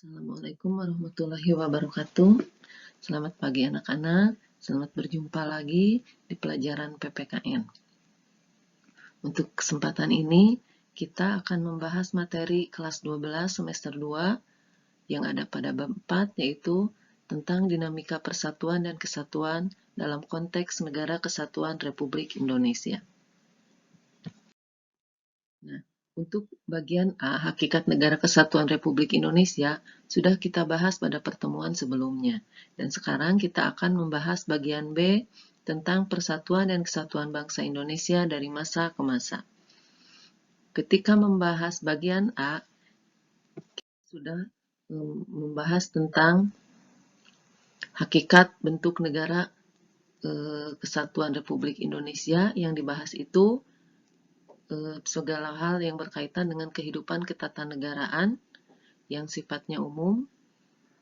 Assalamualaikum warahmatullahi wabarakatuh. Selamat pagi anak-anak. Selamat berjumpa lagi di pelajaran PPKN. Untuk kesempatan ini, kita akan membahas materi kelas 12 semester 2 yang ada pada bab 4, yaitu tentang dinamika persatuan dan kesatuan dalam konteks Negara Kesatuan Republik Indonesia. Nah, untuk bagian A, Hakikat Negara Kesatuan Republik Indonesia, sudah kita bahas pada pertemuan sebelumnya. Dan sekarang kita akan membahas bagian B tentang persatuan dan kesatuan bangsa Indonesia dari masa ke masa. Ketika membahas bagian A, kita sudah membahas tentang hakikat bentuk negara Kesatuan Republik Indonesia. Yang dibahas itu segala hal yang berkaitan dengan kehidupan ketatanegaraan yang sifatnya umum,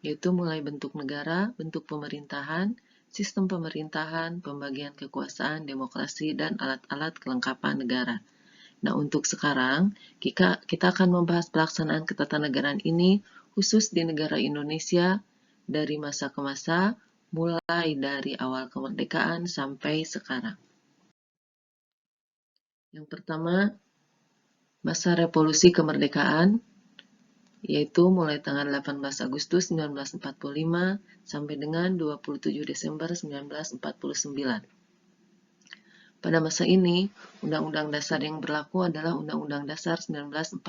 yaitu mulai bentuk negara, bentuk pemerintahan, sistem pemerintahan, pembagian kekuasaan, demokrasi, dan alat-alat kelengkapan negara. Nah, untuk sekarang, kita akan membahas pelaksanaan ketatanegaraan ini khusus di negara Indonesia dari masa ke masa, mulai dari awal kemerdekaan sampai sekarang. Yang pertama, masa revolusi kemerdekaan, yaitu mulai tanggal 18 Agustus 1945 sampai dengan 27 Desember 1949. Pada masa ini, Undang-Undang Dasar yang berlaku adalah Undang-Undang Dasar 1945.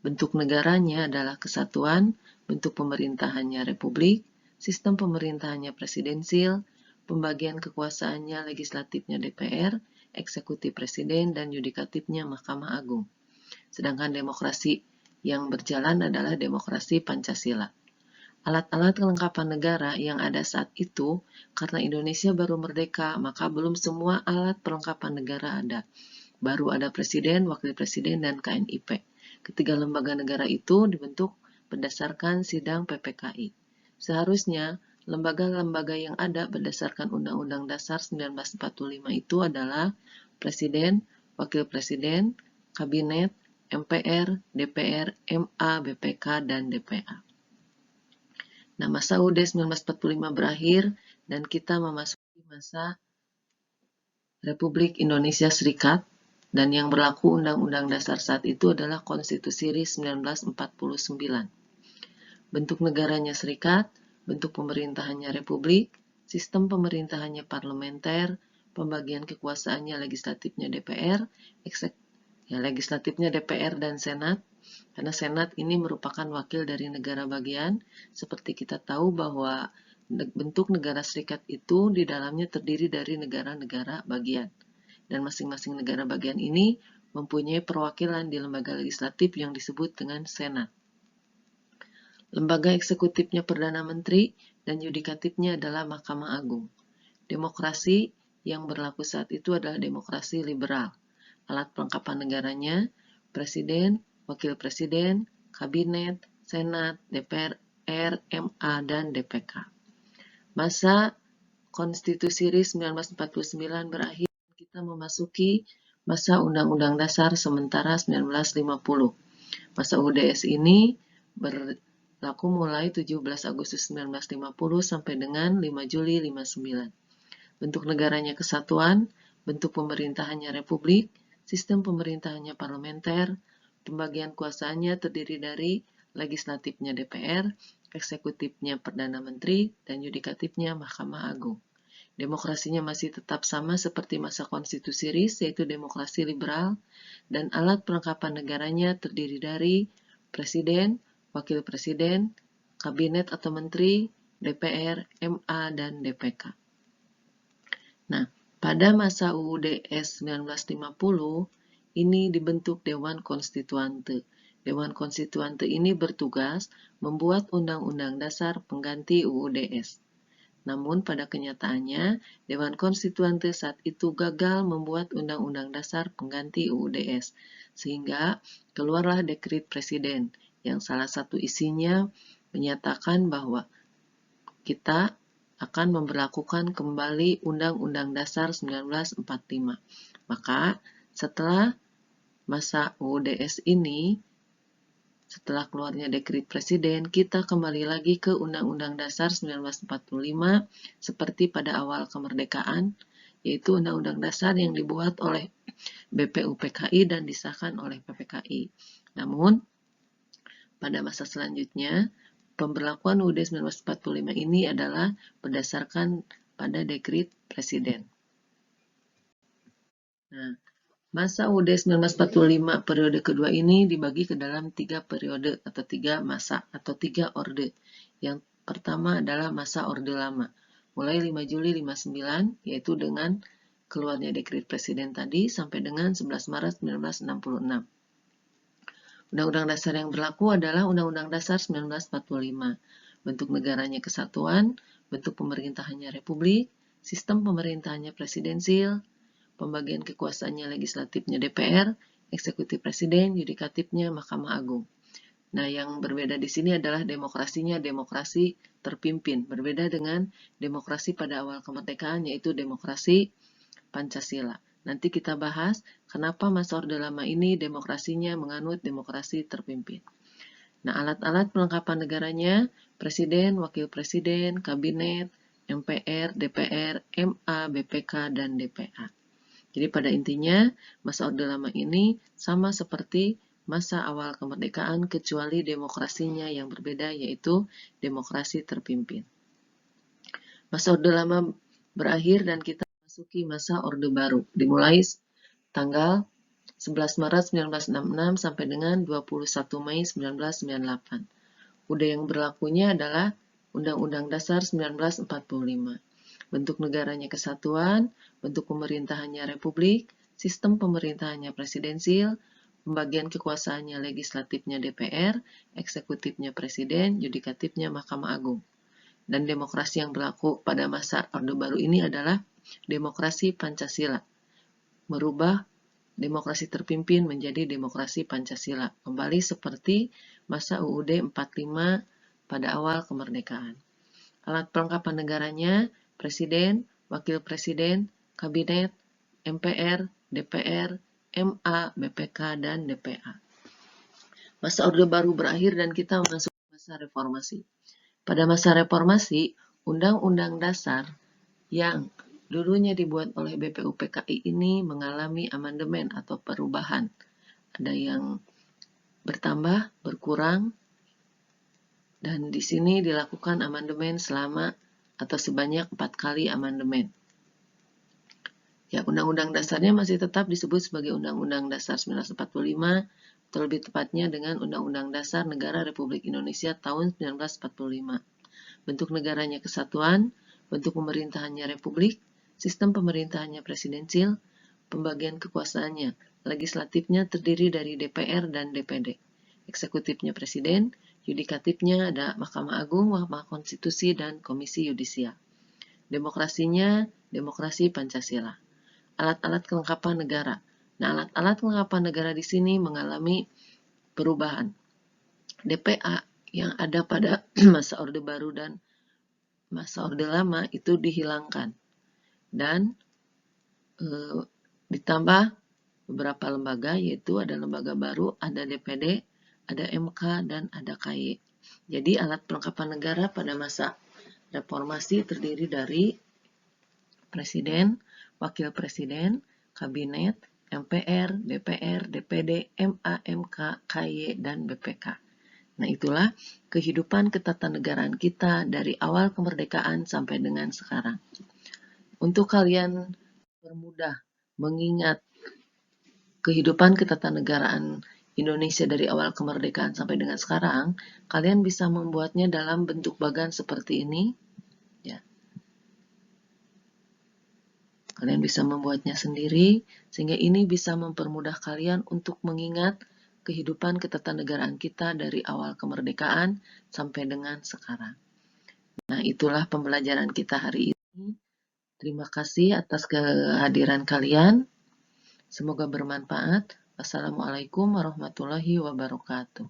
Bentuk negaranya adalah kesatuan, bentuk pemerintahannya republik, sistem pemerintahannya presidensil, pembagian kekuasaannya legislatifnya DPR, eksekutif presiden, dan yudikatifnya Mahkamah Agung. Sedangkan demokrasi yang berjalan adalah demokrasi Pancasila. Alat-alat kelengkapan negara yang ada saat itu, karena Indonesia baru merdeka, maka belum semua alat perlengkapan negara ada. Baru ada presiden, wakil presiden, dan KNIP. Ketiga lembaga negara itu dibentuk berdasarkan sidang PPKI. Seharusnya, lembaga-lembaga yang ada berdasarkan Undang-Undang Dasar 1945 itu adalah Presiden, Wakil Presiden, Kabinet, MPR, DPR, MA, BPK, dan DPA. Nah, masa UUD 1945 berakhir dan kita memasuki masa Republik Indonesia Serikat, dan yang berlaku Undang-Undang Dasar saat itu adalah Konstitusi RI 1949. Bentuk negaranya serikat, bentuk pemerintahannya republik, sistem pemerintahannya parlementer, pembagian kekuasaannya legislatifnya DPR, legislatifnya DPR dan Senat, karena Senat ini merupakan wakil dari negara bagian. Seperti kita tahu bahwa bentuk negara serikat itu di dalamnya terdiri dari negara-negara bagian. Dan masing-masing negara bagian ini mempunyai perwakilan di lembaga legislatif yang disebut dengan Senat. Lembaga eksekutifnya Perdana Menteri dan yudikatifnya adalah Mahkamah Agung. Demokrasi yang berlaku saat itu adalah demokrasi liberal. Alat perlengkapan negaranya, Presiden, Wakil Presiden, Kabinet, Senat, DPR, MA, dan DPK. Masa Konstitusi RI 1949 berakhir, kita memasuki masa Undang-Undang Dasar sementara 1950. Masa UDS ini berlaku mulai 17 Agustus 1950 sampai dengan 5 Juli 1959. Bentuk negaranya kesatuan, bentuk pemerintahannya republik, sistem pemerintahannya parlementer, pembagian kuasanya terdiri dari legislatifnya DPR, eksekutifnya Perdana Menteri, dan yudikatifnya Mahkamah Agung. Demokrasinya masih tetap sama seperti masa konstitusi RIS, yaitu demokrasi liberal, dan alat perlengkapan negaranya terdiri dari Presiden, Wakil Presiden, Kabinet atau Menteri, DPR, MA, dan DPK. Nah, pada masa UUDS 1950, ini dibentuk Dewan Konstituante. Dewan Konstituante ini bertugas membuat undang-undang dasar pengganti UUDS. Namun pada kenyataannya, Dewan Konstituante saat itu gagal membuat undang-undang dasar pengganti UUDS, sehingga keluarlah dekret presiden yang salah satu isinya menyatakan bahwa kita akan memberlakukan kembali Undang-Undang Dasar 1945. Maka setelah masa UUDS ini setelah keluarnya dekret presiden, kita kembali lagi ke Undang-Undang Dasar 1945 seperti pada awal kemerdekaan, yaitu Undang-Undang Dasar yang dibuat oleh BPUPKI dan disahkan oleh PPKI. Namun, pada masa selanjutnya, pemberlakuan UUD 1945 ini adalah berdasarkan pada dekret presiden. Nah, masa UUD 1945 periode kedua ini dibagi ke dalam 3 periode atau 3 masa atau 3 orde. Yang pertama adalah masa orde lama, mulai 5 Juli 59 yaitu dengan keluarnya dekret presiden tadi sampai dengan 11 Maret 1966. Undang-Undang Dasar yang berlaku adalah Undang-Undang Dasar 1945. Bentuk negaranya kesatuan, bentuk pemerintahannya republik, sistem pemerintahannya presidensil, pembagian kekuasaannya legislatifnya DPR, eksekutif presiden, yudikatifnya Mahkamah Agung. Nah, yang berbeda di sini adalah demokrasinya demokrasi terpimpin, berbeda dengan demokrasi pada awal kemerdekaan yaitu demokrasi Pancasila. Nanti kita bahas kenapa masa Orde Lama ini demokrasinya menganut demokrasi terpimpin. Nah, alat-alat pelengkapan negaranya, presiden, wakil presiden, kabinet, MPR, DPR, MA, BPK, dan DPA. Jadi pada intinya, masa Orde Lama ini sama seperti masa awal kemerdekaan kecuali demokrasinya yang berbeda yaitu demokrasi terpimpin. Masa Orde Lama berakhir dan kita masuki masa Orde Baru, dimulai tanggal 11 Maret 1966 sampai dengan 21 Mei 1998. UUD yang berlakunya adalah Undang-Undang Dasar 1945. Bentuk negaranya kesatuan, bentuk pemerintahannya republik, sistem pemerintahannya presidensil, pembagian kekuasaannya legislatifnya DPR, eksekutifnya presiden, yudikatifnya Mahkamah Agung. Dan demokrasi yang berlaku pada masa Orde Baru ini adalah demokrasi Pancasila. Merubah demokrasi terpimpin menjadi demokrasi Pancasila. Kembali seperti masa UUD 45 pada awal kemerdekaan. Alat perlengkapan negaranya, presiden, wakil presiden, kabinet, MPR, DPR, MA, BPK, dan DPA. Masa Orde Baru berakhir dan kita masuk masa reformasi. Pada masa reformasi, Undang-Undang Dasar yang dulunya dibuat oleh BPUPKI ini mengalami amandemen atau perubahan. Ada yang bertambah, berkurang, dan di sini dilakukan amandemen selama atau sebanyak 4 kali amandemen. Ya, Undang-Undang Dasarnya masih tetap disebut sebagai Undang-Undang Dasar 1945, atau lebih tepatnya dengan Undang-Undang Dasar Negara Republik Indonesia tahun 1945. Bentuk negaranya kesatuan, bentuk pemerintahannya republik, sistem pemerintahannya presidensil, pembagian kekuasaannya, legislatifnya terdiri dari DPR dan DPD, eksekutifnya presiden, yudikatifnya ada Mahkamah Agung, Mahkamah Konstitusi, dan Komisi Yudisial. Demokrasinya demokrasi Pancasila. Alat-alat kelengkapan negara. Nah, alat-alat kelengkapan negara di sini mengalami perubahan. DPA yang ada pada masa Orde Baru dan masa Orde Lama itu dihilangkan dan ditambah beberapa lembaga, yaitu ada lembaga baru, ada DPD, ada MK, dan ada KY. Jadi alat perlengkapan negara pada masa reformasi terdiri dari presiden, wakil presiden, kabinet, MPR, DPR, DPD, MA, MK, KY, dan BPK. Nah, itulah kehidupan ketatanegaraan kita dari awal kemerdekaan sampai dengan sekarang. Untuk kalian bermudah mengingat kehidupan ketatanegaraan Indonesia dari awal kemerdekaan sampai dengan sekarang, kalian bisa membuatnya dalam bentuk bagan seperti ini. Ya. Kalian bisa membuatnya sendiri, sehingga ini bisa mempermudah kalian untuk mengingat kehidupan ketatanegaraan kita dari awal kemerdekaan sampai dengan sekarang. Nah, itulah pembelajaran kita hari ini. Terima kasih atas kehadiran kalian. Semoga bermanfaat. Wassalamualaikum warahmatullahi wabarakatuh.